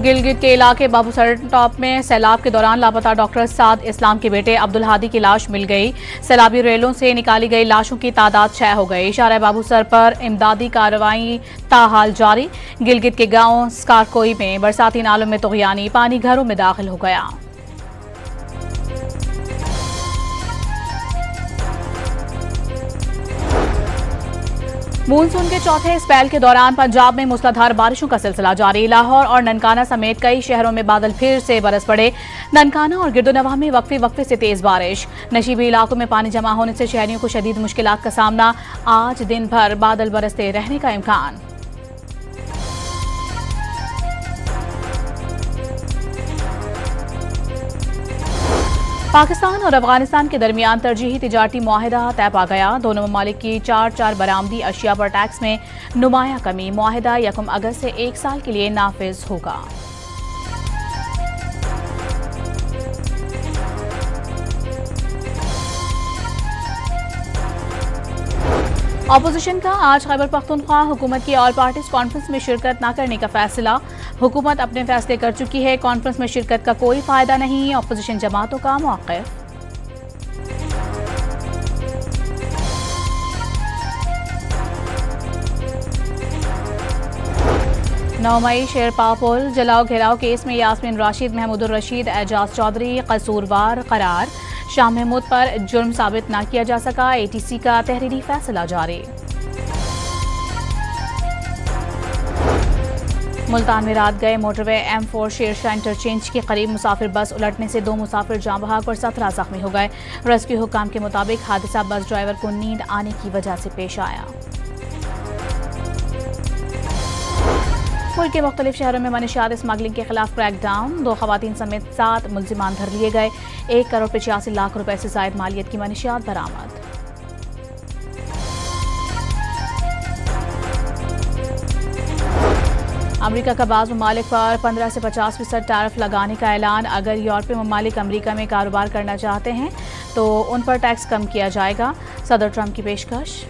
गिलगित के इलाके बाबूसर टॉप में सैलाब के दौरान लापता डॉक्टर साद इस्लाम के बेटे अब्दुल हादी की लाश मिल गई। सैलाबी रेलों से निकाली गई लाशों की तादाद 6 हो गई। इशारा बाबूसर पर इमदादी कार्रवाई ताहाल जारी। गिलगित के गांव स्कारकोई में बरसाती नालों में तुगयानी, पानी घरों में दाखिल हो गया। मानसून के चौथे स्पेल के दौरान पंजाब में मूसलाधार बारिशों का सिलसिला जारी। लाहौर और ननकाना समेत कई शहरों में बादल फिर से बरस पड़े। ननकाना और गिरदोनवाह में वक्फे से तेज बारिश। नशीबी इलाकों में पानी जमा होने से शहरियों को शदीद मुश्किलात का सामना। आज दिन भर बादल बरसते रहने का इम्कान। पाकिस्तान और अफगानिस्तान के दरमियान तरजीही तिजारती मुआहिदा तय पा गया। दोनों ममालिक की 4 बरामदी अशिया पर टैक्स में नुमाया कमी। मुआहिदा 1 अगस्त से 1 साल के लिए नाफिज होगा। अपोजिशन का आज खैबर पख्तूनख्वा हुकूमत की ऑल पार्टीज कॉन्फ्रेंस में शिरकत न करने का फैसला। हुकूमत अपने फैसले कर चुकी है, कॉन्फ्रेंस में शिरकत का कोई फायदा नहीं। अपोजिशन जमातों का मौक़िफ़। नौमई शेरपा पुल जलाओ घेराव केस में यास्मीन राशिद, महमूदुर रशीद, एजाज चौधरी कसूरवार करार। शाह महमूद पर जुर्म साबित न किया जा सका। ATC का तहरीरी फैसला जारी। मुल्तान में रात गए मोटरवे M4 शेरशाह इंटरचेंज के करीब मुसाफिर बस उलटने से 2 मुसाफिर जाँ बहक और 17 जख्मी हो गए। रेस्क्यू हुकाम के मुताबिक हादसा बस ड्राइवर को नींद आने की वजह से पेश आया। मुल्क के मुख्तलिफ शहरों में मनशियात स्मगलिंग के खिलाफ क्रैकडाउन। 2 खवातीन समेत 7 मुल्जिमान धर लिए गए। 1 करोड़ 85 लाख रुपए से जायद मालियत की मनशियात बरामद। अमरीका का बाज़ ममालिक पर 15 से 50% टैरिफ लगाने का ऐलान। अगर यूरोपीय ममालिक अमरीका में कारोबार करना चाहते हैं तो उन पर टैक्स कम किया जाएगा। सदर ट्रंप की पेशकश।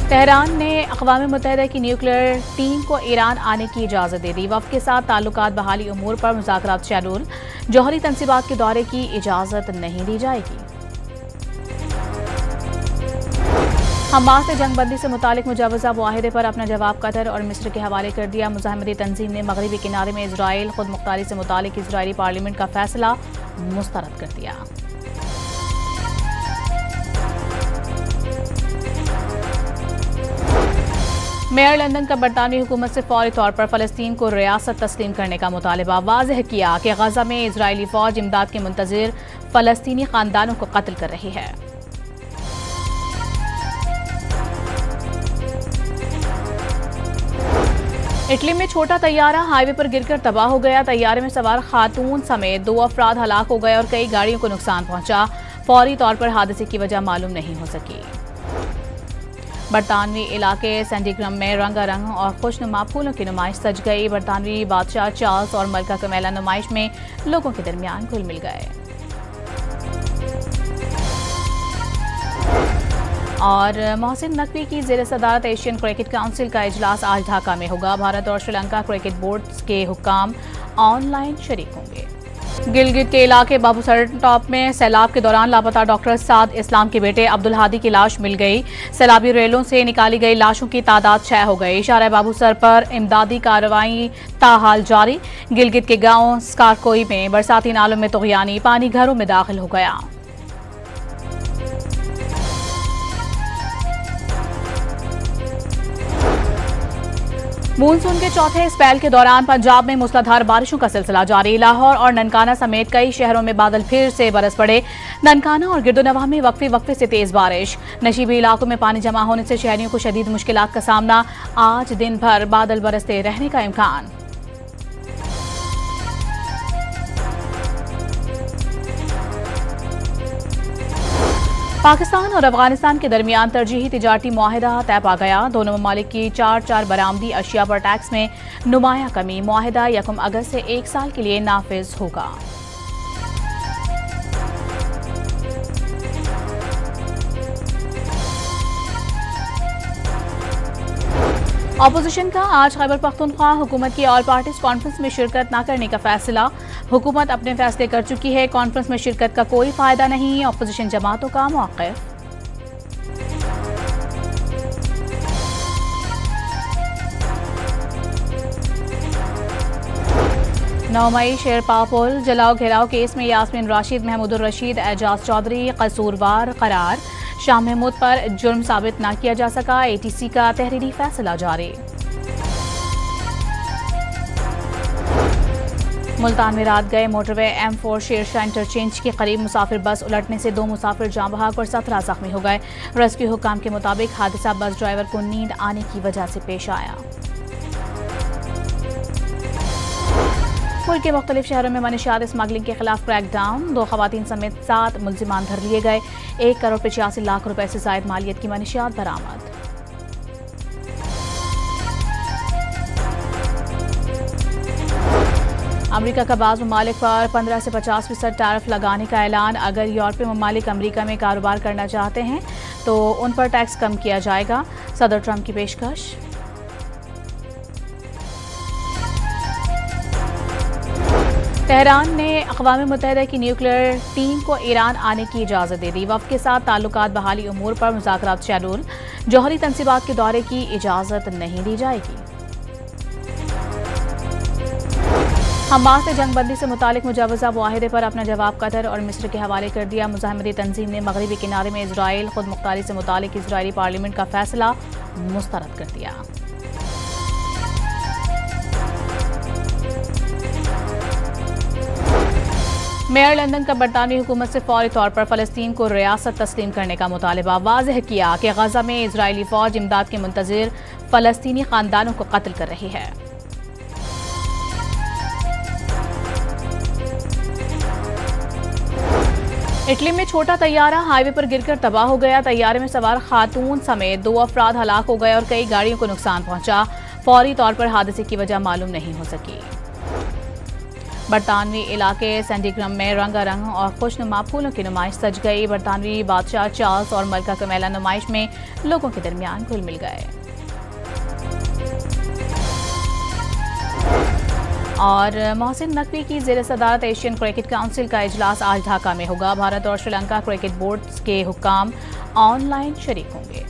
तेहरान ने अक़वाम मुत्तहिदा की न्यूक्लियर टीम को ईरान आने की इजाज़त दे दी। वफ़द के साथ ताल्लुकात बहाली उमूर पर मुज़ाकरात शेड्यूल। जौहरी तनसीबात के दौरे की इजाज़त नहीं दी जाएगी। हमास ने जंगबंदी से मुतालिक मुजवज़ा मुआहिदे पर अपना जवाब कतर और मिस्र के हवाले कर दिया। मुज़ाहमती तंजीम ने मगरबी किनारे में इजराइल खुद मुख्तारी से मुतालिक इजरायली पार्लियामेंट का फैसला मुस्तरद कर दिया। मेयर लंदन का बरतानवी हुकूमत से फौरी तौर पर फ़लस्तीन को रियासत तस्लीम करने का मुतालबा। वाज़ेह किया कि गज़ा में इजरायली फ़ौज इमदाद के मुंतज़िर फ़लस्तीनी ख़ानदानों को कत्ल कर रही है। इटली में छोटा तैयारा हाईवे पर गिरकर तबाह हो गया। तैयारे में सवार खातून समेत 2 अफराद हलाक हो गए और कई गाड़ियों को नुकसान पहुंचा। फौरी तौर पर हादसे की वजह मालूम नहीं हो सकी। बरतानवी इलाके सेंडिग्रम में रंगारंग और खुशनुमा फूलों की नुमाइश सज गई। बरतानवी बादशाह चार्ल्स और मलका कमेला नुमाइश में लोगों के दरमियान घुल मिल गए। और मोहसिन नकवी की ज़ेर सदारत एशियन क्रिकेट काउंसिल का इजलास आज ढाका में होगा। भारत और श्रीलंका क्रिकेट बोर्ड के हुक्काम ऑनलाइन शरीक होंगे। गिलगित के इलाके बाबूसर टॉप में सैलाब के दौरान लापता डॉक्टर साद इस्लाम के बेटे अब्दुल हादी की लाश मिल गई। सैलाबी रेलों से निकाली गई लाशों की तादाद 6 हो गई। इशारा बाबूसर पर इमदादी कार्रवाई ताहाल जारी। गिलगित के गांव स्कारकोई में बरसाती नालों में तुगयानी, पानी घरों में दाखिल हो गया। मानसून के चौथे स्पेल के दौरान पंजाब में मूसलाधार बारिशों का सिलसिला जारी। लाहौर और ननकाना समेत कई शहरों में बादल फिर से बरस पड़े। ननकाना और गिरदोनवाह में वक्फे से तेज बारिश। नशीबी इलाकों में पानी जमा होने से शहरियों को शदीद मुश्किलात का सामना। आज दिन भर बादल बरसते रहने का इम्कान। पाकिस्तान और अफगानिस्तान के दरमियान तरजीही तिजारती मुआहिदा तय पा गया। दोनों ममालिक की 4 बरामदी अशिया पर टैक्स में नुमाया कमी। मुआहिदा 1 अगस्त से 1 साल के लिए नाफिज होगा। अपोजिशन का आज खैबर पख्तूनख्वा हुकूमत की ऑल पार्टीज कॉन्फ्रेंस में शिरकत न करने का फैसला। हुकूमत अपने फैसले कर चुकी है, कॉन्फ्रेंस में शिरकत का कोई फायदा नहीं। अपोजिशन जमातों का मौक़िफ़। 9 मई शेरपा पुल जलाओ घेराव केस में यास्मीन राशिद, महमूदुर रशीद, एजाज चौधरी कसूरवार करार। शाह महमूद पर जुर्म साबित न किया जा सका। ATC का तहरीरी फैसला जारी। मुल्तान में रात गए मोटरवे M4 शेरशाह इंटरचेंज के करीब मुसाफिर बस उलटने से 2 मुसाफिर जाँ बहक और 17 जख्मी हो गए। रेस्क्यू हुकाम के मुताबिक हादसा बस ड्राइवर को नींद आने की वजह से पेश आया। मुल्क के मुख्तलिफ शहरों में मनशियात स्मगलिंग के खिलाफ क्रैकडाउन। 2 खवातीन समेत 7 मुल्जिमान धर लिए गए। 1 करोड़ 85 लाख रुपए से जायद मालियत की मनशियात बरामद। अमरीका का बाज़ ममालिक पर 15 से 50% टैरिफ लगाने का ऐलान। अगर यूरोपीय ममालिक अमरीका में कारोबार करना चाहते हैं तो उन पर टैक्स कम किया जाएगा। सदर ट्रंप की पेशकश। तेहरान ने अक़वाम मुत्तहिदा की न्यूक्लियर टीम को ईरान आने की इजाज़त दे दी। वफ़द के साथ ताल्लुकात बहाली उमूर पर मुज़ाकरात शेड्यूल। जौहरी तंसीबात के दौरे की इजाज़त नहीं दी जाएगी। हमास ने जंगबंदी से मुतालिक मुजवज़ा मुआहिदे पर अपना जवाब कतर और मिस्र के हवाले कर दिया। मुज़ाहिमती तंजीम ने मगरबी किनारे में इजराइल खुद मुख्तारी से मुतालिक इजरायली पार्लियामेंट का फैसला मुस्तरद कर दिया। मेयर लंदन का बरतानवी हुकूमत से फौरी तौर पर फ़लस्तीन को रियासत तस्लीम करने का मुतालबा। वाज़ेह किया कि गज़ा में इजरायली फ़ौज इमदाद के मुंतज़िर फ़लस्तीनी ख़ानदानों को कत्ल कर रही है। इटली में छोटा तैयारा हाईवे पर गिरकर तबाह हो गया। तैयारे में सवार खातून समेत 2 अफराद हलाक हो गए और कई गाड़ियों को नुकसान पहुंचा। फौरी तौर पर हादसे की वजह मालूम नहीं हो सकी। बरतानवी इलाके सेंडिग्रम में रंगारंग और खुशनुमा फूलों की नुमाइश सज गई। बरतानवी बादशाह चार्ल्स और मलका कमेला नुमाइश में लोगों के दरमियान घुल मिल गए। और मोहसिन नकवी की ज़ेर सदारत एशियन क्रिकेट काउंसिल का इजलास आज ढाका में होगा। भारत और श्रीलंका क्रिकेट बोर्ड के हुक्काम ऑनलाइन शरीक होंगे।